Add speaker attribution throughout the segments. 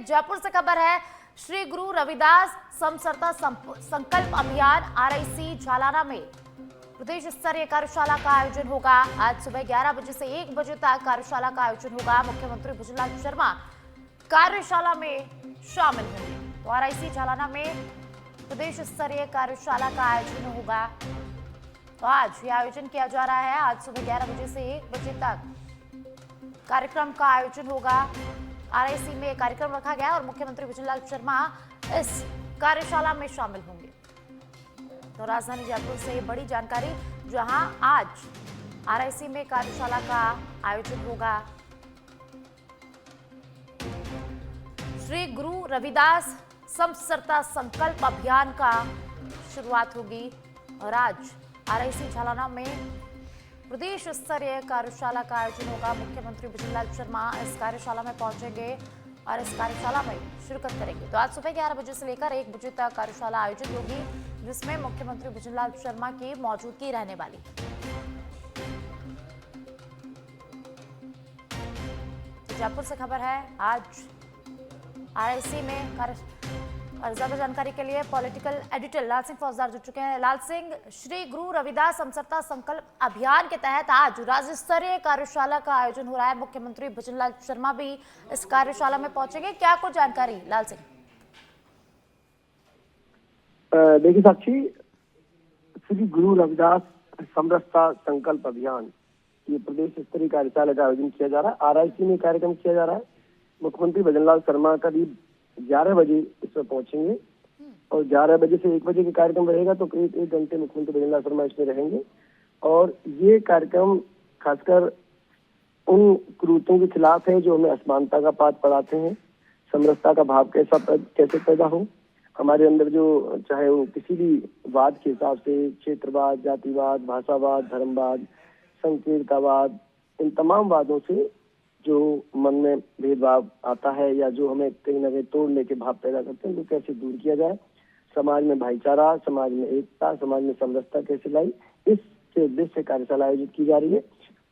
Speaker 1: जयपुर से खबर है। श्री गुरु रविदास समसरता संकल्प अभियान आरआईसी झालाना में प्रदेश स्तरीय कार्यशाला का आयोजन होगा। आज सुबह 11 बजे से 1 बजे तक कार्यशाला का आयोजन होगा। मुख्यमंत्री भजनलाल शर्मा कार्यशाला में शामिल होंगे। तो आरआईसी झालाना में प्रदेश स्तरीय कार्यशाला का आयोजन होगा। तो आज ये आयोजन किया जा रहा है। आज सुबह 11 बजे से 1 बजे तक कार्यक्रम का आयोजन होगा। आरआईसी में कार्यक्रम रखा गया और मुख्यमंत्री भजनलाल शर्मा इस कार्यशाला में शामिल होंगे। तो राजधानी जयपुर से बड़ी जानकारी, जहां आज आरआईसी में कार्यशाला का आयोजन होगा। श्री गुरु रविदास समसरता संकल्प अभियान का शुरुआत होगी और आज आरआईसी झालाना में प्रदेश स्तरीय कार्यशाला का आयोजन होगा। मुख्यमंत्री भजनलाल शर्मा इस कार्यशाला में पहुंचेंगे और इस कार्यशाला में शिरकत करेंगे। तो आज सुबह 11 बजे से लेकर 1 बजे तक कार्यशाला आयोजित होगी, जिसमें मुख्यमंत्री भजनलाल शर्मा की मौजूदगी रहने वाली। तो जयपुर से खबर है। आज आरआईसी में और ज्यादा जानकारी के लिए पॉलिटिकल एडिटर लाल सिंह फौजदार जुड़ चुके हैं। लाल सिंह, श्री गुरु रविदास समसरता संकल्प अभियान के तहत आज राज्य स्तरीय कार्यशाला का आयोजन हो रहा है। मुख्यमंत्री भजनलाल शर्मा भी इस कार्यशाला में पहुंचेंगे, क्या कुछ जानकारी लाल सिंह?
Speaker 2: देखिए साक्षी, श्री गुरु रविदास समरसता संकल्प अभियान ये प्रदेश स्तरीय कार्यशाला का आयोजन किया जा रहा है। आरआईसी में कार्यक्रम किया जा रहा है। मुख्यमंत्री भजनलाल शर्मा करीब 11 बजे इसमें पहुंचेंगे और 11 बजे से 1 बजे का कार्यक्रम रहेगा। तो करीब 1 घंटे मुख्यमंत्री भजनलाल शर्मा इसमें रहेंगे और ये कार्यक्रम खासकर उन कुरीतियों के खिलाफ है जो हमें असमानता का पाठ पढ़ाते हैं। समरसता का भाव कैसे पैदा हो हमारे अंदर, जो चाहे वो किसी भी वाद के हिसाब से, क्षेत्रवाद, जातिवाद, भाषावाद, धर्मवाद, संकीर्णतावाद, इन तमाम वादों से जो मन में भेदभाव आता है या जो हमें कहीं ना कहीं तोड़ने के भाव पैदा करते हैं, तो कैसे दूर किया जाए, समाज में भाईचारा, समाज में एकता, समाज में समरसता कैसे लाई, इससे उद्देश्य से कार्यशाला आयोजित की जा रही है।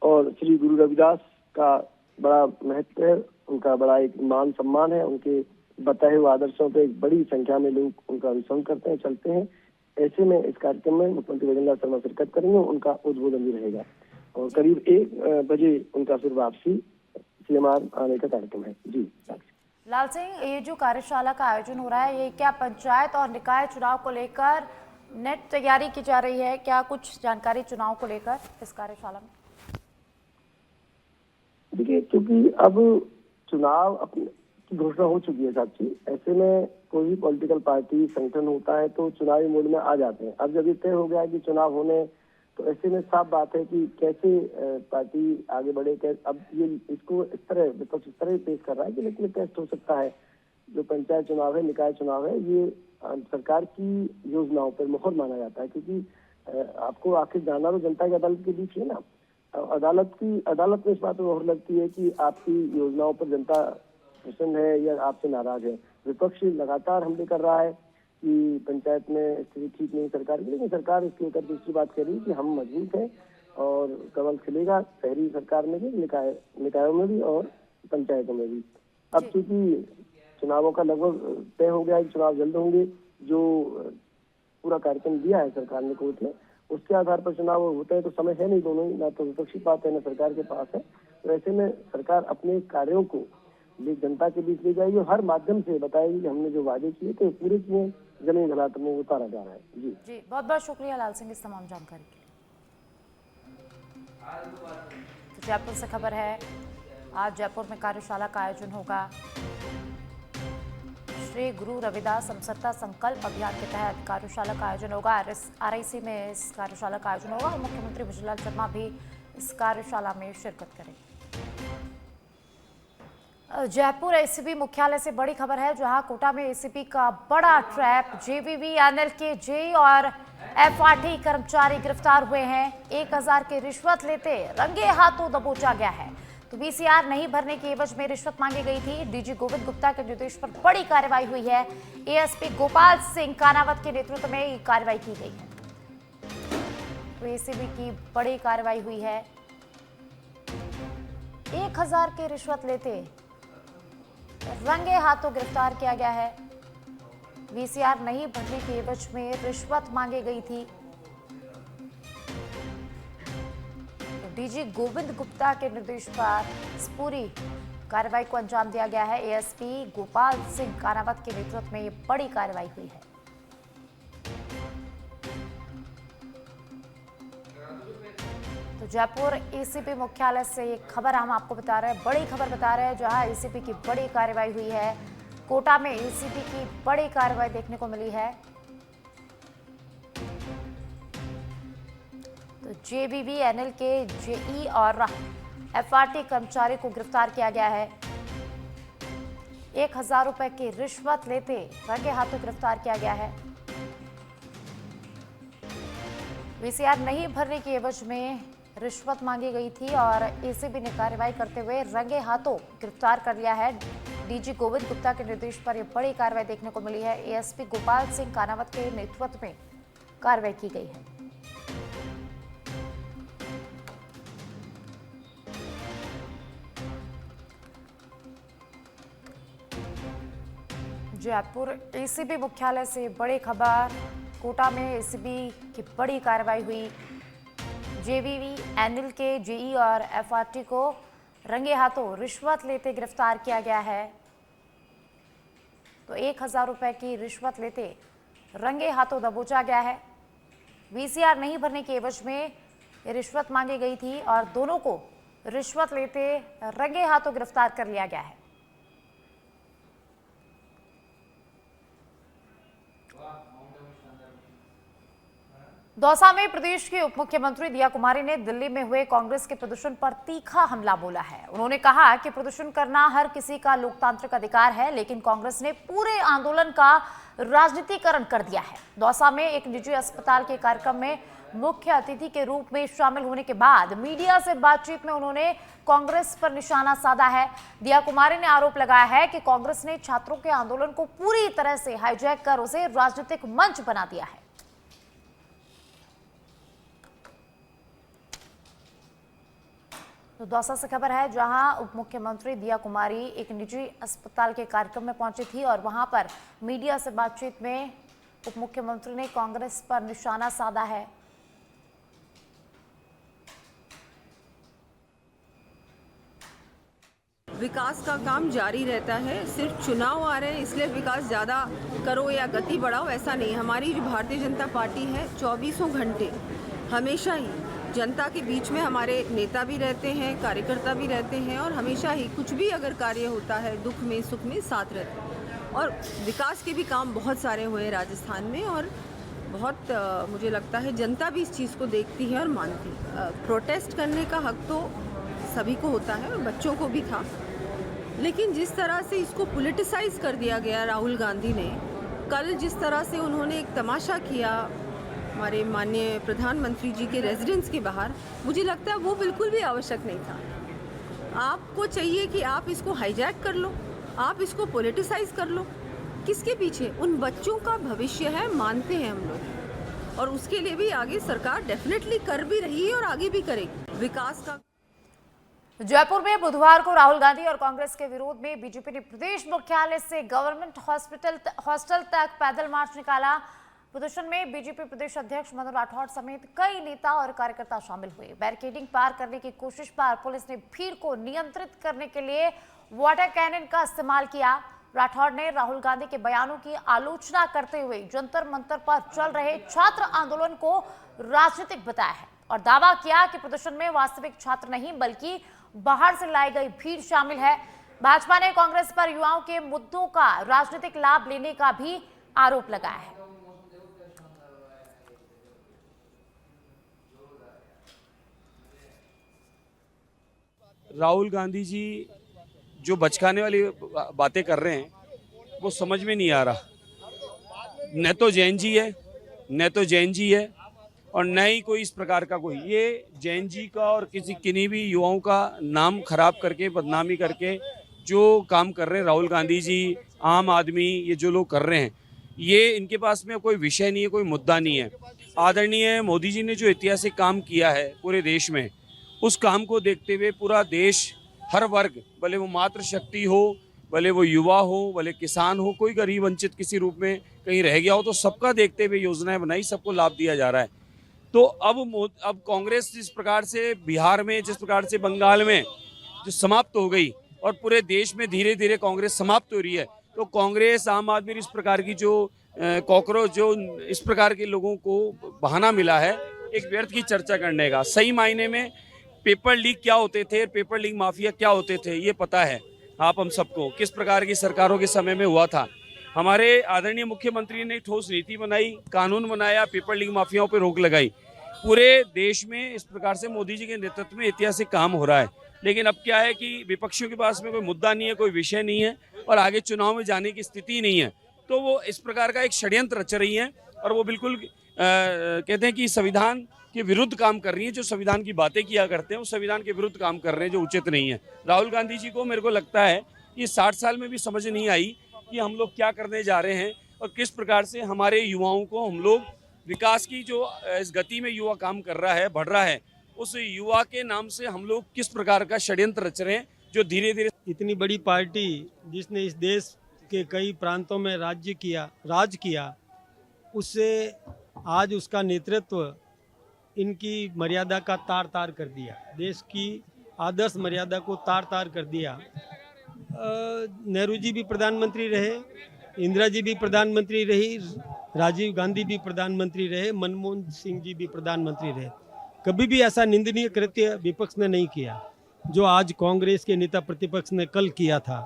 Speaker 2: और श्री गुरु रविदास का बड़ा महत्व है, उनका बड़ा एक मान सम्मान है। उनके बताए हुए आदर्शों पर एक बड़ी संख्या में लोग उनका अनुसरण करते हैं, चलते हैं। ऐसे में इस कार्यक्रम में मुख्यमंत्री भजनलाल शर्मा शिरकत करेंगे। उनका उद्बोधन भी रहेगा और करीब 1 बजे उनका फिर वापसी सीएमआर आने का कार्यक्रम है। जी
Speaker 1: लाल सिंह, ये जो कार्यशाला का आयोजन हो रहा है, ये क्या पंचायत और निकाय चुनाव को लेकर नेट तैयारी की जा रही है? क्या कुछ जानकारी चुनाव को लेकर इस कार्यशाला में?
Speaker 2: देखिए, क्योंकि अब चुनाव अपनी की घोषणा हो चुकी है साक्षी, ऐसे में कोई भी पॉलिटिकल पार्टी संगठन होता है तो चुनावी मोड में आ जाते हैं। अब जब ये तय हो गया कि चुनाव होने, तो ऐसे में साफ बात है कि कैसे पार्टी आगे बढ़े। अब ये इसको इस तरह विपक्ष इस तरह पेश कर रहा है कि लेकिन टेस्ट हो सकता है। जो पंचायत चुनाव है, निकाय चुनाव है, ये सरकार की योजनाओं पर मोहर माना जाता है, क्योंकि आपको आखिर जाना तो जनता की अदालत के बीच है ना। अदालत में इस बात पर मोहर लगती है कि आपकी योजनाओं पर जनता प्रसन्न है या आपसे नाराज है। विपक्ष लगातार हमले कर रहा है कि पंचायत में स्थिति ठीक नहीं सरकार की, लेकिन सरकार इसके ऊपर दूसरी बात कह रही है कि हम मजबूत हैं और कमल खिलेगा शहरी सरकार में भी, निकायों में भी और पंचायतों में भी। अब चूंकि चुनावों का लगभग तय हो गया है, चुनाव जल्द होंगे, जो पूरा कार्यक्रम दिया है सरकार ने कोर्ट में, उसके आधार पर चुनाव होते हैं। तो समय है नहीं, दोनों ही, ना तो विपक्षी पास है ना सरकार के पास है। तो ऐसे में सरकार अपने कार्यों को जनता के बीच ले जाएगी और हर माध्यम से बताएगी कि हमने जो वादे किए थे पूरे किए, जमीन हालात में उतारा जा रहा है। जी
Speaker 1: बहुत बहुत शुक्रिया लाल सिंह इस तमाम जानकारी के लिए। तो जयपुर से खबर है, आज जयपुर में कार्यशाला का आयोजन होगा। श्री गुरु रविदास समसरता संकल्प अभियान के तहत कार्यशाला का आयोजन होगा। आरआईसी में इस कार्यशाला का आयोजन होगा और मुख्यमंत्री भजनलाल शर्मा भी इस कार्यशाला में शिरकत करेंगे। जयपुर एसीबी मुख्यालय से बड़ी खबर है, जहां कोटा में एसीबी का बड़ा ट्रैप, जेवीवी, एनएलके, जेई और एफआरटी कर्मचारी गिरफ्तार हुए हैं। 1000 की रिश्वत लेते रंगे हाथों दबोचा गया है। तो बीसीआर नहीं भरने की एवज में रिश्वत मांगी गई थी। डीजी गोविंद गुप्ता के निर्देश पर बड़ी कार्रवाई हुई है। एएसपी गोपाल सिंह कानावत के नेतृत्व में ये कार्रवाई की गई है। तो एसीबी की बड़ी कार्रवाई हुई है। 1000 की रिश्वत लेते रंगे हाथों गिरफ्तार किया गया है। वीसीआर नहीं भरने के एवज में रिश्वत मांगी गई थी। तो डीजी गोविंद गुप्ता के निर्देश पर इस पूरी कार्रवाई को अंजाम दिया गया है। एएसपी गोपाल सिंह कारावत के नेतृत्व में ये बड़ी कार्रवाई हुई है। तो जयपुर एसीपी मुख्यालय से एक खबर हम आपको बता रहे हैं, बड़ी खबर बता रहे हैं, जहां एसीपी की बड़ी कार्रवाई हुई है। कोटा में एसीपी की बड़ी कार्रवाई देखने को मिली है। तो जेबीवी एनएल के जेई और एफआरटी कर्मचारी को गिरफ्तार किया गया है। 1000 रुपए की रिश्वत लेते रंगे हाथों गिरफ्तार किया गया है। वीसीआर नहीं भरने की एवज में रिश्वत मांगी गई थी और एसीबी ने कार्रवाई करते हुए रंगे हाथों गिरफ्तार कर लिया है। डीजी गोविंद गुप्ता के निर्देश पर यह बड़ी कार्रवाई देखने को मिली है। एएसपी गोपाल सिंह कानावत के नेतृत्व में कार्रवाई की गई है। जयपुर एसीबी मुख्यालय से बड़ी खबर। कोटा में एसीबी की बड़ी कार्रवाई हुई। जेबीवी एनएल के जेई और एफआरटी को रंगे हाथों रिश्वत लेते गिरफ्तार किया गया है। तो 1000 रुपए की रिश्वत लेते रंगे हाथों दबोचा गया है। वीसीआर नहीं भरने के एवज में रिश्वत मांगी गई थी और दोनों को रिश्वत लेते रंगे हाथों गिरफ्तार कर लिया गया है। दौसा में प्रदेश के उप मुख्यमंत्री दिया कुमारी ने दिल्ली में हुए कांग्रेस के प्रदर्शन पर तीखा हमला बोला है। उन्होंने कहा कि प्रदर्शन करना हर किसी का लोकतांत्रिक अधिकार है, लेकिन कांग्रेस ने पूरे आंदोलन का राजनीतिकरण कर दिया है। दौसा में एक निजी अस्पताल के कार्यक्रम में मुख्य अतिथि के रूप में शामिल होने के बाद मीडिया से बातचीत में उन्होंने कांग्रेस पर निशाना साधा है। दिया कुमारी ने आरोप लगाया है कि कांग्रेस ने छात्रों के आंदोलन को पूरी तरह से हाईजैक कर उसे राजनीतिक मंच बना दिया है। तो दौसा से खबर है, जहां उप मुख्यमंत्री दिया कुमारी एक निजी अस्पताल के कार्यक्रम में पहुंची थी और वहां पर मीडिया से बातचीत में उप मुख्यमंत्री ने कांग्रेस पर निशाना साधा है।
Speaker 3: विकास का काम जारी रहता है। सिर्फ चुनाव आ रहे हैं इसलिए विकास ज़्यादा करो या गति बढ़ाओ, ऐसा नहीं। हमारी जो भारतीय जनता पार्टी है 24 घंटे हमेशा ही जनता के बीच में हमारे नेता भी रहते हैं, कार्यकर्ता भी रहते हैं और हमेशा ही कुछ भी अगर कार्य होता है दुख में सुख में साथ रहते हैं। और विकास के भी काम बहुत सारे हुए राजस्थान में और बहुत मुझे लगता है जनता भी इस चीज़ को देखती है और मानती है। प्रोटेस्ट करने का हक तो सभी को होता है और बच्चों को भी था, लेकिन जिस तरह से इसको पॉलिटिसाइज कर दिया गया राहुल गांधी ने, कल जिस तरह से उन्होंने एक तमाशा किया हमारे माननीय प्रधानमंत्री जी के रेजिडेंस के बाहर, मुझे लगता है वो बिल्कुल भी आवश्यक नहीं था। आपको चाहिए कि आप इसको हाईजैक कर लो, आप इसको पॉलिटिसाइज कर लो। किसके पीछे? उन बच्चों का भविष्य है, मानते हैं हम लोग, और उसके लिए भी आगे सरकार डेफिनेटली कर भी रही है और आगे भी करेगी विकास का।
Speaker 1: जयपुर में बुधवार को राहुल गांधी और कांग्रेस के विरोध में बीजेपी ने प्रदेश मुख्यालय से गवर्नमेंट हॉस्टल तक पैदल मार्च निकाला। प्रदर्शन में बीजेपी प्रदेश अध्यक्ष मदन राठौड़ समेत कई नेता और कार्यकर्ता शामिल हुए। बैरिकेडिंग पार करने की कोशिश पर पुलिस ने भीड़ को नियंत्रित करने के लिए वाटर कैनन का इस्तेमाल किया। राठौड़ ने राहुल गांधी के बयानों की आलोचना करते हुए जंतर मंतर पर चल रहे छात्र आंदोलन को राजनीतिक बताया है और दावा किया कि प्रदर्शन में वास्तविक छात्र नहीं बल्कि बाहर से लाई गई भीड़ शामिल है। भाजपा ने कांग्रेस पर युवाओं के मुद्दों का राजनीतिक लाभ लेने का भी आरोप लगाया है।
Speaker 4: राहुल गांधी जी जो बचकाने वाली बातें कर रहे हैं वो समझ में नहीं आ रहा। न तो जैन जी है और न ही कोई इस प्रकार का कोई, ये जैन जी का और किन्हीं भी युवाओं का नाम खराब करके बदनामी करके जो काम कर रहे हैं राहुल गांधी जी, आम आदमी, ये जो लोग कर रहे हैं, ये इनके पास में कोई विषय नहीं है, कोई मुद्दा नहीं है। आदरणीय मोदी जी ने जो ऐतिहासिक काम किया है पूरे देश में, उस काम को देखते हुए पूरा देश, हर वर्ग, भले वो मातृशक्ति हो, भले वो युवा हो, भले किसान हो, कोई गरीब वंचित किसी रूप में कहीं रह गया हो, तो सबका देखते हुए योजनाएं बनाई, सबको लाभ दिया जा रहा है। तो अब कांग्रेस जिस प्रकार से बिहार में, जिस प्रकार से बंगाल में जो समाप्त हो गई और पूरे देश में धीरे धीरे कांग्रेस समाप्त हो रही है, तो कांग्रेस, आम आदमी, इस प्रकार की जो कॉकरोच, जो इस प्रकार के लोगों को बहाना मिला है एक व्यर्थ की चर्चा करने का। सही मायने में पेपर लीक क्या होते थे, पेपर लीक माफिया क्या होते थे, ये पता है आप हम सबको, किस प्रकार की सरकारों के समय में हुआ था। हमारे आदरणीय मुख्यमंत्री ने ठोस नीति बनाई, कानून बनाया, पेपर लीक माफियाओं पर रोक लगाई। पूरे देश में इस प्रकार से मोदी जी के नेतृत्व में ऐतिहासिक काम हो रहा है। लेकिन अब क्या है कि विपक्षियों के पास में कोई मुद्दा नहीं है, कोई विषय नहीं है और आगे चुनाव में जाने की स्थिति नहीं है, तो वो इस प्रकार का एक षड्यंत्र रच रही हैं और वो बिल्कुल कहते हैं कि संविधान के विरुद्ध काम कर रही है। जो संविधान की बातें किया करते हैं वो संविधान के विरुद्ध काम कर रहे हैं, जो उचित नहीं है। राहुल गांधी जी को मेरे को लगता है कि 60 साल में भी समझ नहीं आई कि हम लोग क्या करने जा रहे हैं और किस प्रकार से हमारे युवाओं को हम लोग विकास की जो इस गति में युवा काम कर रहा है, बढ़ रहा है, उस युवा के नाम से हम लोग किस प्रकार का षड्यंत्र रच रहे हैं, जो धीरे धीरे
Speaker 5: इतनी बड़ी पार्टी जिसने इस देश के कई प्रांतों में राज किया, उससे आज उसका नेतृत्व इनकी मर्यादा का तार तार कर दिया, देश की आदर्श मर्यादा को तार तार कर दिया। नेहरू जी भी प्रधानमंत्री रहे, इंदिरा जी भी प्रधानमंत्री रही, राजीव गांधी भी प्रधानमंत्री रहे, मनमोहन सिंह जी भी प्रधानमंत्री रहे। कभी भी ऐसा निंदनीय कृत्य विपक्ष ने नहीं किया जो आज कांग्रेस के नेता प्रतिपक्ष ने कल किया था।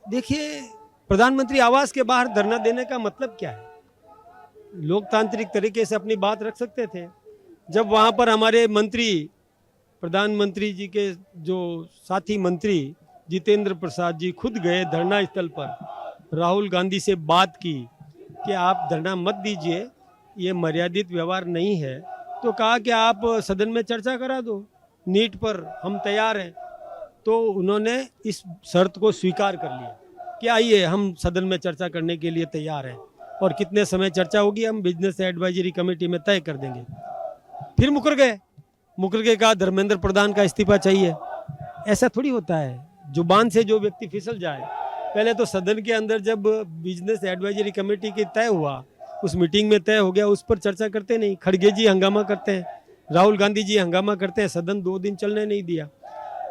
Speaker 5: देखिए, प्रधानमंत्री आवास के बाहर धरना देने का मतलब क्या है? लोकतांत्रिक तरीके से अपनी बात रख सकते थे। जब वहां पर हमारे मंत्री, प्रधानमंत्री जी के जो साथी मंत्री जितेंद्र प्रसाद जी खुद गए धरना स्थल पर, राहुल गांधी से बात की कि आप धरना मत दीजिए, ये मर्यादित व्यवहार नहीं है, तो कहा कि आप सदन में चर्चा करा दो, नीट पर हम तैयार हैं। तो उन्होंने इस शर्त को स्वीकार कर लिया कि आइए हम सदन में चर्चा करने के लिए तैयार हैं और कितने समय चर्चा होगी हम बिजनेस एडवाइजरी कमेटी में तय कर देंगे। फिर मुकर गए, कहा धर्मेंद्र प्रधान का इस्तीफा चाहिए। ऐसा थोड़ी होता है, जुबान से जो व्यक्ति फिसल जाए। पहले तो सदन के अंदर जब बिजनेस एडवाइजरी कमेटी की तय हुआ, उस मीटिंग में तय हो गया, उस पर चर्चा करते नहीं। खड़गे जी हंगामा करते हैं, राहुल गांधी जी हंगामा करते हैं, सदन 2 दिन चलने नहीं दिया।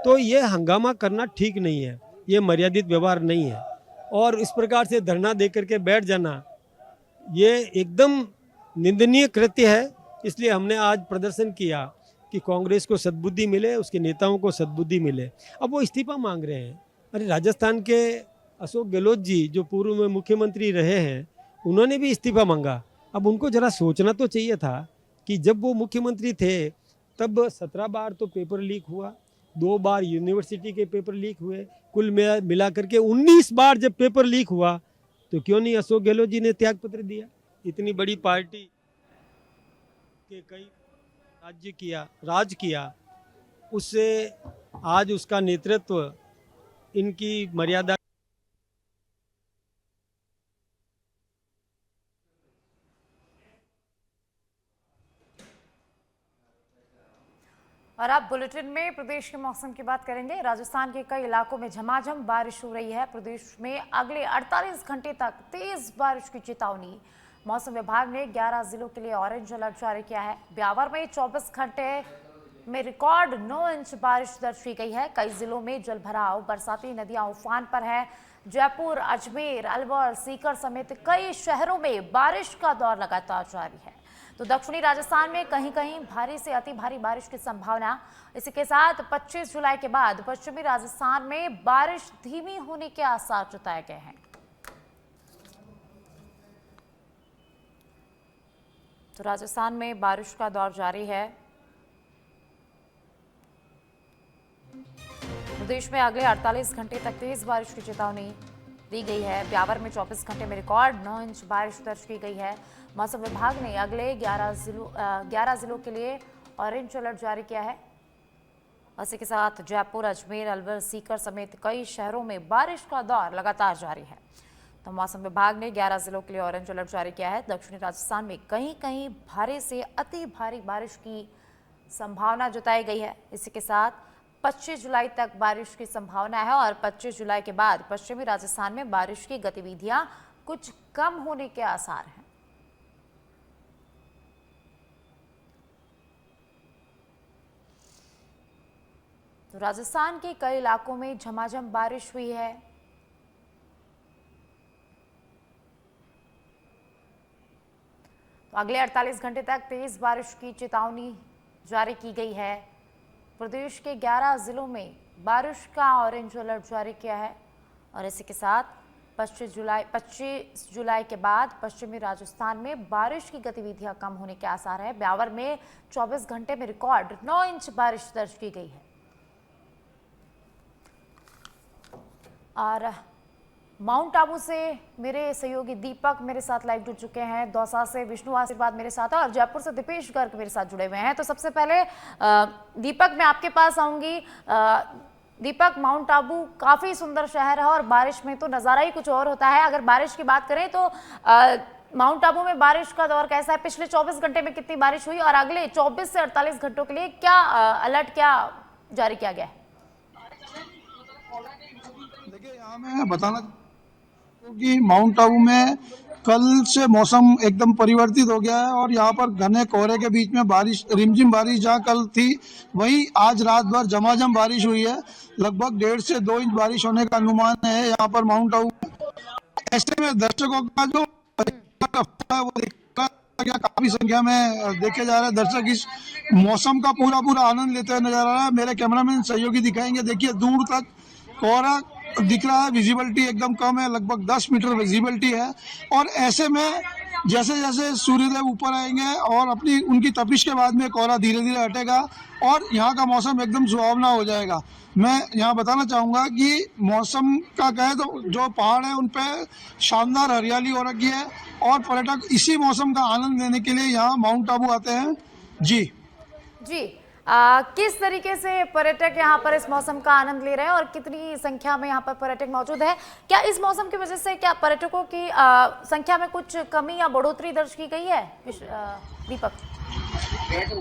Speaker 5: तो ये हंगामा करना ठीक नहीं है, ये मर्यादित व्यवहार नहीं है। और इस प्रकार से धरना दे करके बैठ जाना, ये एकदम निंदनीय कृत्य है। इसलिए हमने आज प्रदर्शन किया कि कांग्रेस को सद्बुद्धि मिले, उसके नेताओं को सद्बुद्धि मिले। अब वो इस्तीफा मांग रहे हैं। अरे, राजस्थान के अशोक गहलोत जी जो पूर्व में मुख्यमंत्री रहे हैं, उन्होंने भी इस्तीफा मांगा। अब उनको जरा सोचना तो चाहिए था कि जब वो मुख्यमंत्री थे तब 17 बार तो पेपर लीक हुआ, 2 बार यूनिवर्सिटी के पेपर लीक हुए, कुल मिला करके 19 बार जब पेपर लीक हुआ, तो क्यों नहीं अशोक गहलोत जी ने त्यागपत्र दिया? इतनी बड़ी पार्टी के कई राज किया, उससे आज उसका नेतृत्व इनकी मर्यादा।
Speaker 1: और अब बुलेटिन में प्रदेश के मौसम की बात करेंगे। राजस्थान के कई इलाकों में झमाझम बारिश हो रही है। प्रदेश में अगले 48 घंटे तक तेज बारिश की चेतावनी मौसम विभाग ने 11 जिलों के लिए ऑरेंज अलर्ट जारी किया है। ब्यावर में 24 घंटे में रिकॉर्ड 9 इंच बारिश दर्ज की गई है। कई जिलों में जलभराव, बरसाती नदियां उफान पर है। जयपुर, अजमेर, अलवर, सीकर समेत कई शहरों में बारिश का दौर लगातार जारी है। तो दक्षिणी राजस्थान में कहीं कहीं भारी से अति भारी बारिश की संभावना। इसी के साथ 25 जुलाई के बाद पश्चिमी राजस्थान में बारिश धीमी होने के आसार जताए गए हैं। तो राजस्थान में बारिश का दौर जारी है। प्रदेश में अगले 48 घंटे तक तेज बारिश की चेतावनी दी गई है। ब्यावर में 24 घंटे में रिकॉर्ड 9 इंच बारिश दर्ज की गई है। मौसम विभाग ने अगले 11 जिलों के लिए ऑरेंज अलर्ट जारी किया है। इसी के साथ जयपुर, अजमेर, अलवर, सीकर समेत कई शहरों में बारिश का दौर लगातार जारी है। तो मौसम विभाग ने 11 जिलों के लिए ऑरेंज अलर्ट जारी किया है। दक्षिणी राजस्थान में कहीं कहीं भारी से अति भारी बारिश की संभावना जताई गई है। इसी के साथ 25 जुलाई तक बारिश की संभावना है और 25 जुलाई के बाद पश्चिमी राजस्थान में बारिश की गतिविधियां कुछ कम होने के आसार हैं। तो राजस्थान के कई इलाकों में झमाझम बारिश हुई है। तो अगले 48 घंटे तक तेज बारिश की चेतावनी जारी की गई है। प्रदेश के 11 जिलों में बारिश का ऑरेंज अलर्ट जारी किया है और इसी के साथ 25 जुलाई के बाद पश्चिमी राजस्थान में बारिश की गतिविधियां कम होने के आसार है। ब्यावर में 24 घंटे में रिकॉर्ड 9 इंच बारिश दर्ज की गई है। और माउंट आबू से मेरे सहयोगी दीपक मेरे साथ लाइव जुड़ चुके हैं। दौसा से विष्णु आशीर्वाद मेरे साथ है और जयपुर से दीपेश गर्ग मेरे साथ जुड़े हुए हैं। तो सबसे पहले दीपक मैं आपके पास आऊंगी। दीपक, माउंट आबू काफी सुंदर शहर है और बारिश में तो नज़ारा ही कुछ और होता है। अगर बारिश की बात करें तो माउंट आबू में बारिश का दौर कैसा है? पिछले 24 घंटे में कितनी बारिश हुई और अगले 24 से 48 घंटों के लिए क्या अलर्ट क्या जारी किया गया है?
Speaker 6: देखिए, यहाँ मैं बताना कि माउंट आबू में कल से मौसम एकदम परिवर्तित हो गया है और यहाँ पर घने कोहरे के बीच में बारिश, रिमझिम बारिश जहाँ कल थी वहीं आज रात भर झमाझम बारिश हुई है। लगभग 1.5 से 2 इंच बारिश होने का अनुमान है यहाँ पर माउंट आबू में। ऐसे में दर्शकों का जो है वो काफी संख्या में देखे जा रहे हैं। दर्शक इस मौसम का पूरा आनंद लेते हुए नजर आ रहा है। मेरे कैमरामैन सहयोगी दिखाएंगे। देखिए, दूर तक कोहरा दिख रहा है, विजिबिलिटी एकदम कम है, लगभग 10 मीटर विजिबिलिटी है। और ऐसे में जैसे जैसे सूर्यदेव ऊपर आएंगे और अपनी उनकी तपिश के बाद में कोहरा धीरे धीरे हटेगा और यहाँ का मौसम एकदम सुहावना हो जाएगा। मैं यहाँ बताना चाहूँगा कि मौसम का कहे तो जो पहाड़ है उन पर शानदार हरियाली हो रखी है और पर्यटक इसी मौसम का आनंद लेने के लिए यहाँ माउंट आबू आते हैं। जी
Speaker 1: किस तरीके से पर्यटक यहाँ पर इस मौसम का आनंद ले रहे हैं और कितनी संख्या में यहाँ पर पर्यटक मौजूद है? क्या इस मौसम की वजह से क्या पर्यटकों की संख्या में कुछ कमी या बढ़ोतरी दर्ज की गई है? दीपक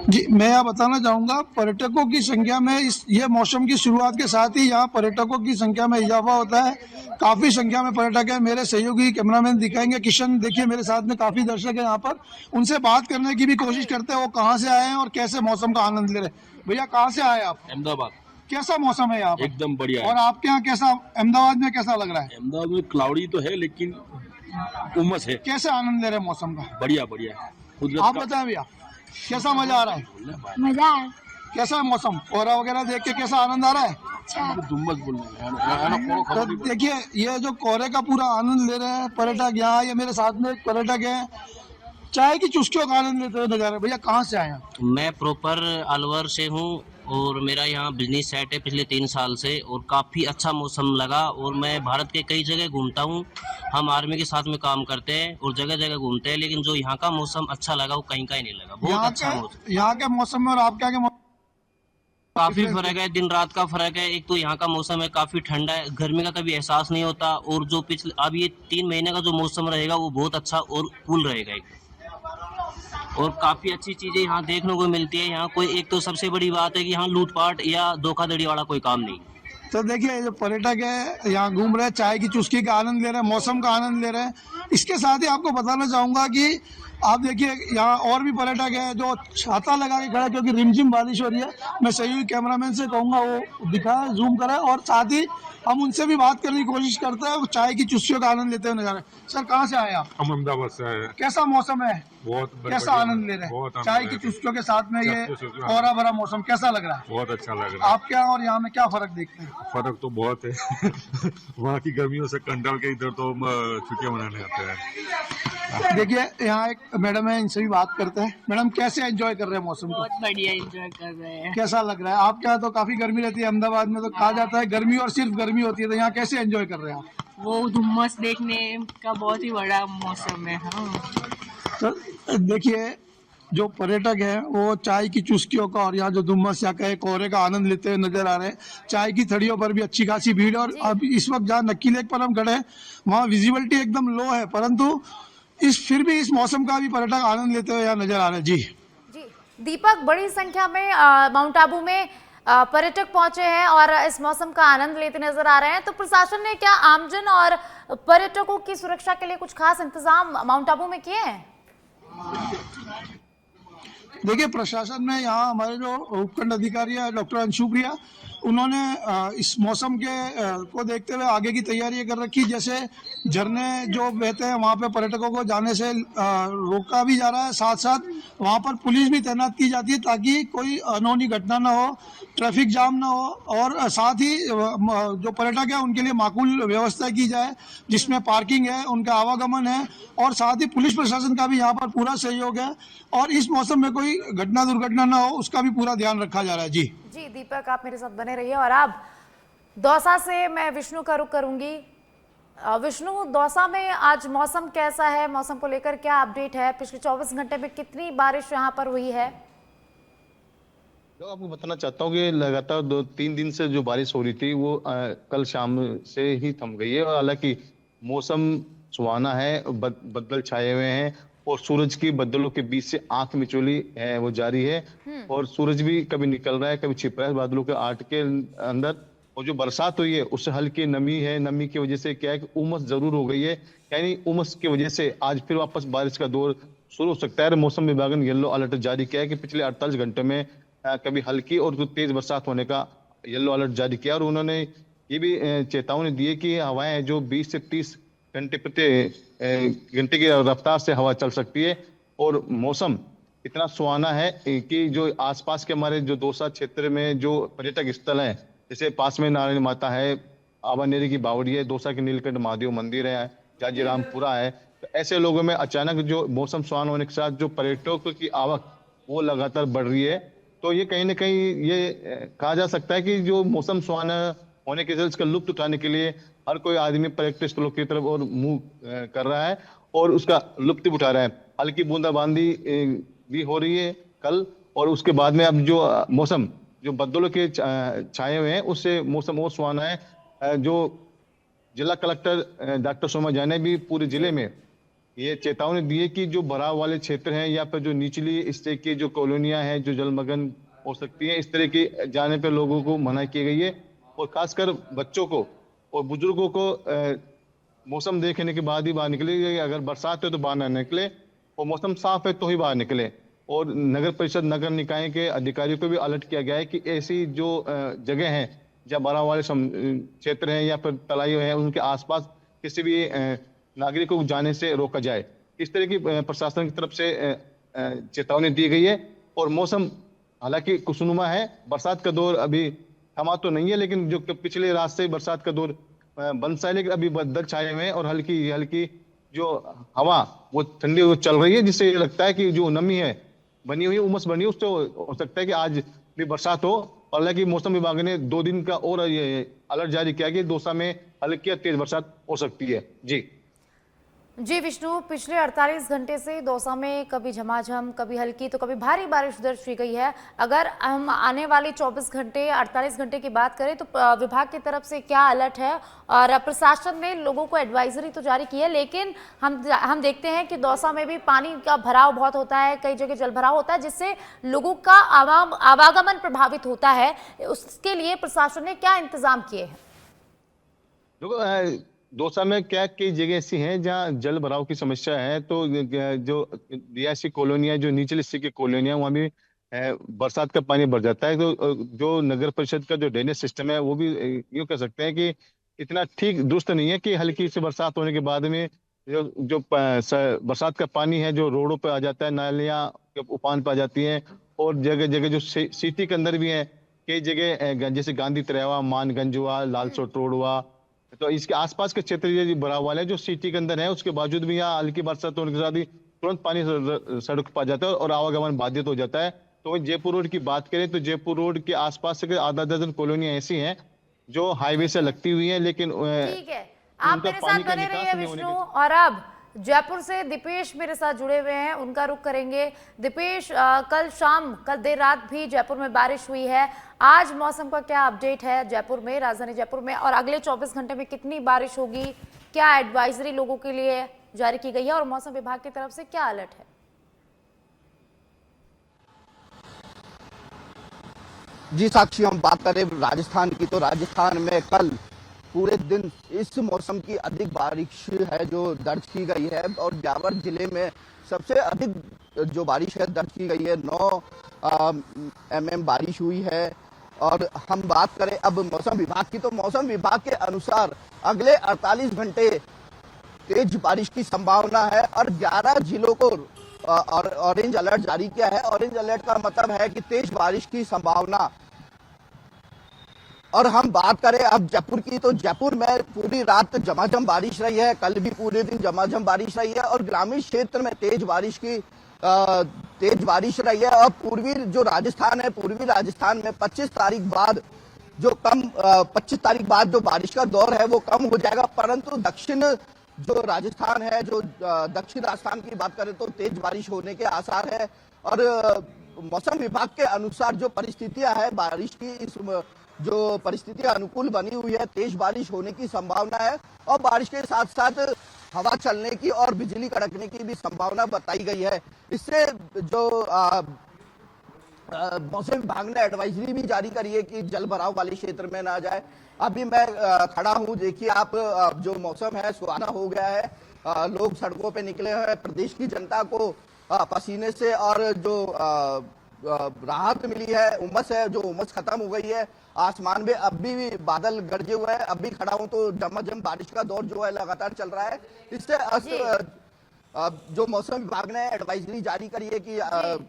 Speaker 6: जी, मैं यहाँ बताना चाहूँगा, पर्यटकों की संख्या में ये मौसम की शुरुआत के साथ ही यहाँ पर्यटकों की संख्या में इजाफा होता है। काफ़ी संख्या में पर्यटक है। मेरे सहयोगी कैमरामैन दिखाएंगे। किशन, देखिए मेरे साथ में काफ़ी दर्शक है यहाँ पर। उनसे बात करने की भी कोशिश करते हैं वो कहाँ से आए हैं और कैसे मौसम का आनंद ले रहे हैं। भैया, कहाँ से आए आप?
Speaker 7: अहमदाबाद।
Speaker 6: कैसा मौसम है यहाँ पर?
Speaker 7: एकदम बढ़िया।
Speaker 6: और आपके यहाँ कैसा, अहमदाबाद में कैसा लग रहा है?
Speaker 7: अहमदाबाद में क्लाउडी तो है लेकिन उमस है।
Speaker 6: कैसे आनंद ले रहे हैं मौसम का?
Speaker 7: बढ़िया।
Speaker 6: आप बताएं भैया, कैसा मजा आ रहा है?
Speaker 8: मजा है।
Speaker 6: कैसा है मौसम? कोहरा वगैरह देख के कैसा आनंद आ रहा है?
Speaker 7: दुम्बस बोल रहे हैं।
Speaker 6: तो देखिए, ये जो कोहरे का पूरा आनंद ले रहे हैं पर्यटक यहाँ। ये मेरे साथ में एक पर्यटक है, चाय की चुस्कियों का आनंद लेते हुए नजर आ रहे हैं। भैया, कहाँ से आए हैं?
Speaker 9: मैं प्रॉपर अलवर से हूँ और मेरा यहाँ बिजनेस सेट है पिछले 3 साल से और काफ़ी अच्छा मौसम लगा। और मैं भारत के कई जगह घूमता हूँ। हम आर्मी के साथ में काम करते हैं और जगह जगह घूमते हैं, लेकिन जो यहाँ का मौसम अच्छा लगा वो कहीं का ही नहीं लगा। बहुत अच्छा मौसम।
Speaker 6: यहाँ के मौसम में और आपके यहाँ के मौसम
Speaker 9: काफ़ी फर्क है, दिन रात का फर्क है। एक तो यहाँ का मौसम है काफ़ी ठंडा है, गर्मी का कभी एहसास नहीं होता। और जो पिछले अब ये 3 महीने का जो मौसम रहेगा वो बहुत अच्छा और कूल रहेगा और काफ़ी अच्छी चीज़ें यहाँ देखने को मिलती है। यहाँ कोई एक तो सबसे बड़ी बात है कि यहाँ लूटपाट या धोखाधड़ी वाला कोई काम नहीं।
Speaker 6: तो देखिए, जो पर्यटक है यहाँ घूम रहे हैं, चाय की चुस्की का आनंद ले रहे हैं, मौसम का आनंद ले रहे हैं। इसके साथ ही आपको बताना चाहूँगा कि आप देखिए यहाँ और भी पर्यटक है जो छाता लगा के खड़ा, क्योंकि रिमझिम बारिश हो रही है। मैं सहयोगी कैमरामैन से कहूँगा वो दिखाए, जूम कराए और साथ ही हम उनसे भी बात करने की कोशिश करते हैं। चाय की चुस्कियों का आनंद लेते हुए नजर आ रहे हैं। सर, कहाँ से आए आप?
Speaker 10: हम अहमदाबाद से आए।
Speaker 6: कैसा मौसम है?
Speaker 10: बहुत
Speaker 6: कैसा आनंद ले रहे हैं? चाय की चुस्कियों के साथ में ये कोहरा भरा मौसम कैसा लग रहा है?
Speaker 10: बहुत अच्छा लग रहा है।
Speaker 6: आप क्या और यहाँ में क्या फर्क देखते हैं?
Speaker 10: फर्क तो बहुत है। वहाँ की गर्मियों से कंटाल के इधर तो छुट्टियां मनाने आते हैं।
Speaker 6: देखिए, यहाँ एक मैडम है, इनसे भी बात करते हैं। मैडम, कैसे एंजॉय कर रहे हैं मौसम को?
Speaker 8: बहुत बढ़िया एंजॉय कर रहे हैं।
Speaker 6: कैसा लग रहा है? आपके यहाँ तो काफी गर्मी रहती है, अहमदाबाद में तो कहा जाता है गर्मी और सिर्फ गर्मी होती है, तो यहाँ कैसे एंजॉय कर रहे हैं आप?
Speaker 8: वो धुम्मस देखने का बहुत ही बड़ा मौसम है। हाँ,
Speaker 6: तो देखिए, जो पर्यटक है वो चाय की चुस्कियों का और यहाँ जो धुम्मस या कहे कोहरे का आनंद लेते हुए नजर आ रहे हैं। चाय की थड़ियों पर भी अच्छी खासी भीड़ है और अब इस वक्त जहाँ नक्की लेक पर हम खड़े हैं वहाँ विजिबिलिटी एकदम लो है, परंतु फिर भी इस मौसम का भी पर्यटक आनंद लेते हुए यहाँ नजर आ रहे हैं। जी
Speaker 1: दीपक, बड़ी संख्या में माउंट आबू में पर्यटक पहुंचे हैं और इस मौसम का आनंद लेते नजर आ रहे हैं। तो प्रशासन ने क्या आमजन और पर्यटकों की सुरक्षा के लिए कुछ खास इंतजाम माउंट आबू में किए हैं?
Speaker 6: देखिए, प्रशासन में यहाँ हमारे जो उपखंड अधिकारी है डॉक्टर अंशुप्रिया, उन्होंने इस मौसम के को देखते हुए आगे की तैयारी कर रखी। जैसे झरने जो बहते हैं वहाँ पे पर्यटकों को जाने से रोका भी जा रहा है, साथ साथ वहाँ पर पुलिस भी तैनात की जाती है ताकि कोई अनहोनी घटना ना हो, ट्रैफिक जाम ना हो, और साथ ही जो पर्यटक है उनके लिए माकूल व्यवस्था की जाए जिसमें पार्किंग है, उनका आवागमन है, और साथ ही पुलिस प्रशासन का भी यहाँ पर पूरा सहयोग है और इस मौसम में कोई घटना दुर्घटना ना हो उसका भी पूरा ध्यान रखा जा रहा है। जी
Speaker 1: दीपक, आप मेरे साथ बने रहिए। और अब दौसा से मैं विष्णु का रुख करूंगी। विष्णु, दौसा में आज मौसम कैसा है? मौसम को लेकर क्या अपडेट है? पिछले 24 घंटे में कितनी बारिश यहाँ पर हुई है?
Speaker 7: तो आपको बताना चाहता हूँ कि लगातार 2-3 दिन से जो बारिश हो रही थी वो कल शाम से ही थम गई है। और हालांकि मौसम सुहाना है, बदल छाए हुए हैं और सूरज की बदलों के बीच से आंख मिचौली है वो जारी है। और सूरज भी कभी निकल रहा है, कभी छिप रहा है बादलों के आट के अंदर। और जो बरसात हुई है उससे हल्की नमी है, नमी की वजह से क्या है कि उमस जरूर हो गई है, यानी उमस की वजह से आज फिर वापस बारिश का दौर शुरू हो सकता है। मौसम विभाग ने येलो अलर्ट जारी किया है कि पिछले 48 घंटे में कभी हल्की और तेज बरसात होने का येलो अलर्ट जारी किया। और उन्होंने ये भी चेतावनी दी है कि हवाएं जो 20 से 30 घंटे प्रति घंटे की रफ्तार से हवा चल सकती है। और मौसम इतना सुहाना है कि जो आसपास के हमारे जो दौसा क्षेत्र में जो पर्यटक स्थल हैं, जैसे पास में नारायण माता है, आवानेरी की बावड़ी है, दौसा के नीलकंठ महादेव मंदिर है, जाजीरामपुरा है, तो ऐसे लोगों में अचानक जो मौसम सुहाना होने के साथ जो पर्यटकों की आवक वो लगातार बढ़ रही है। तो ये कहीं ना कहीं ये कहा जा सकता है कि जो मौसम सुहाना होने के इसका लुत्फ उठाने के लिए हर कोई आदमी पर्यटक स्थलों की तरफ और मुंह कर रहा है और उसका लुत्फ उठा रहा है। हल्की बूंदाबांदी भी हो रही है कल, और उसके बाद में अब जो मौसम जो बदलों के छाए हुए हैं उससे मौसम और सुहाना है। जो जिला कलेक्टर डॉक्टर सोमा झा ने भी पूरे जिले में ये चेतावनी दी है कि जो भराव वाले क्षेत्र हैं या फिर जो निचली इस तरह की जो कॉलोनियां हैं जो जलमग्न हो सकती हैं, इस तरह की जाने पे लोगों को मना की गई है। और खासकर बच्चों को और बुजुर्गों को मौसम देखने के बाद ही बाहर निकले। अगर बरसात है तो बाहर न निकले और मौसम साफ है तो ही बाहर निकले। और नगर परिषद नगर निकाय के अधिकारियों को भी अलर्ट किया गया है कि ऐसी जो जगह हैं जहाँ भराव वाले क्षेत्र हैं या फिर तलाइयों हैं उनके आसपास किसी भी नागरिकों को जाने से रोका जाए। इस तरह की प्रशासन की तरफ से चेतावनी दी गई है। और मौसम हालांकि खुशनुमा है, बरसात का दौर अभी थमा तो नहीं है, लेकिन जो पिछले रात से बरसात का दौर बंद सा है, लेकिन अभी बदल छाए हुए हैं और हल्की हल्की जो हवा वो ठंडी वो चल रही है, जिससे ये लगता है कि जो नमी है बनी हुई उमस बनी उससे हो सकता है कि आज भी बरसात हो। हालांकि मौसम विभाग ने 2 दिन का और ये अलर्ट जारी किया कि दौसा में हल्की या तेज बरसात हो सकती है। जी
Speaker 1: विष्णु, पिछले 48 घंटे से दौसा में कभी झमाझम, कभी हल्की तो कभी भारी बारिश दर्ज की गई है। अगर हम आने वाले 24 घंटे 48 घंटे की बात करें तो विभाग की तरफ से क्या अलर्ट है? और प्रशासन ने लोगों को एडवाइजरी तो जारी की है, लेकिन हम देखते हैं कि दौसा में भी पानी का भराव बहुत होता है, कई जगह जल भराव होता है जिससे लोगों का आवागमन प्रभावित होता है। उसके लिए प्रशासन ने क्या इंतजाम किए हैं?
Speaker 7: दौसा में क्या कई जगह ऐसी हैं जहां जल भराव की समस्या है। तो जो रिहायशी कॉलोनियां जो निचली स्तर की कॉलोनियां वहां भी बरसात का पानी भर जाता है। तो जो नगर परिषद का जो ड्रेनेज सिस्टम है वो भी यूं कह सकते हैं कि इतना ठीक दुरुस्त नहीं है कि हल्की से बरसात होने के बाद में जो बरसात का पानी है जो रोडों पे आ जाता है, नालियां उफान पे आ जाती हैं। और जगह जगह जो सिटी के अंदर भी है कई जगह, जैसे गांधी तरेवा, मानगंज हुआ, लालसोट रोड हुआ, तो इसके आसपास के क्षेत्र ये भराव वाले जो सिटी के अंदर है उसके बावजूद भी यहाँ हल्की बरसात होने के साथ ही तुरंत पानी सड़क पर आ जाता है और आवागमन बाधित हो जाता है। तो जयपुर रोड की बात करें तो जयपुर रोड के आसपास से आधा दर्जन कॉलोनियां ऐसी हैं जो हाईवे से लगती हुई है, लेकिन
Speaker 1: ठीक है, आप मेरे साथ बने रहिए विष्णु। और अब जयपुर से दीपेश मेरे साथ जुड़े हुए हैं, उनका रुख करेंगे। दीपेश, कल देर रात भी जयपुर में बारिश हुई है, आज मौसम का क्या अपडेट है जयपुर में, राजधानी जयपुर में, और अगले 24 घंटे में कितनी बारिश होगी? क्या एडवाइजरी लोगों के लिए जारी की गई है और मौसम विभाग की तरफ से क्या अलर्ट है?
Speaker 11: जी साक्षी, हम बात करें राजस्थान की तो राजस्थान में कल पूरे दिन इस मौसम की अधिक बारिश है जो दर्ज की गई है और ब्यावर जिले में सबसे अधिक जो बारिश है दर्ज की गई है। 9 mm बारिश हुई है। और हम बात करें अब मौसम विभाग की तो मौसम विभाग के अनुसार अगले 48 घंटे तेज बारिश की संभावना है और 11 जिलों को और ऑरेंज अलर्ट जारी किया है। ऑरेंज अलर्ट का मतलब है कि तेज बारिश की संभावना। और हम बात करें अब जयपुर की तो जयपुर में पूरी रात झमाझम बारिश रही है, कल भी पूरे दिन झमाझम बारिश रही है और ग्रामीण क्षेत्र में तेज बारिश रही है। और पूर्वी जो राजस्थान है, पूर्वी राजस्थान में 25 तारीख बाद जो बारिश का दौर है वो कम हो जाएगा, परंतु दक्षिण जो राजस्थान है, जो दक्षिण राजस्थान की बात करें तो तेज बारिश होने के आसार है। और मौसम विभाग के अनुसार जो परिस्थितियां है बारिश की, इस जो परिस्थितियां अनुकूल बनी हुई है, तेज बारिश होने की संभावना है और बारिश के साथ साथ हवा चलने की और बिजली कड़कने की भी संभावना बताई गई है। इससे जो मौसम विभाग ने एडवाइजरी भी जारी करी है कि जल भराव वाले क्षेत्र में ना जाए। अभी मैं खड़ा हूं, देखिए आप, जो मौसम है सुहाना हो गया है, लोग सड़कों पे निकले हैं। प्रदेश की जनता को पसीने से और जो राहत मिली है, उमस है, जो उमस खत्म हो गई है। आसमान में अब भी बादल गरजे हुए हैं। अब भी खड़ा हूं तो झमाझम बारिश का दौर जो है लगातार चल रहा है। इससे जो मौसम विभाग ने एडवाइजरी जारी करी है कि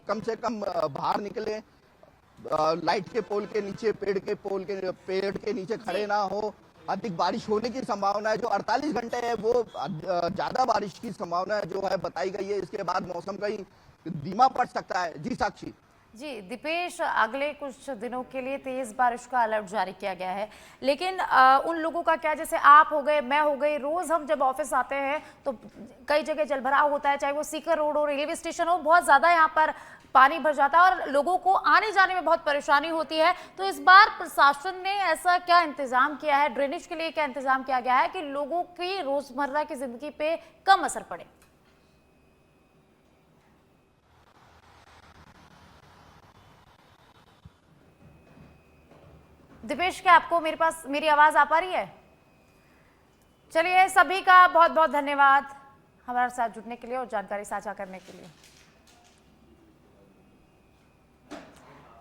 Speaker 11: कम से कम बाहर निकले, लाइट के पोल के नीचे, पेड़ के नीचे खड़े ना हो। अधिक बारिश होने की संभावना है, जो 48 घंटे है वो ज्यादा बारिश की संभावना है जो है बताई गई है। इसके बाद मौसम कहीं धीमा पड़ सकता है। जी साक्षी।
Speaker 1: जी दीपेश, अगले कुछ दिनों के लिए तेज बारिश का अलर्ट जारी किया गया है, लेकिन उन लोगों का क्या, जैसे आप हो गए, मैं हो गई, रोज हम जब ऑफिस आते हैं तो कई जगह जलभराव होता है, चाहे वो सीकर रोड हो, रेलवे स्टेशन हो, बहुत ज्यादा यहाँ पर पानी भर जाता है और लोगों को आने जाने में बहुत परेशानी होती है। तो इस बार प्रशासन ने ऐसा क्या इंतजाम किया है, ड्रेनेज के लिए क्या इंतजाम किया गया है कि लोगों की रोजमर्रा की जिंदगी पे कम असर पड़े? दिपेश, क्या आपको मेरे पास मेरी आवाज आ पा रही है? चलिए, सभी का बहुत बहुत धन्यवाद हमारे साथ जुड़ने के लिए और जानकारी साझा करने के लिए।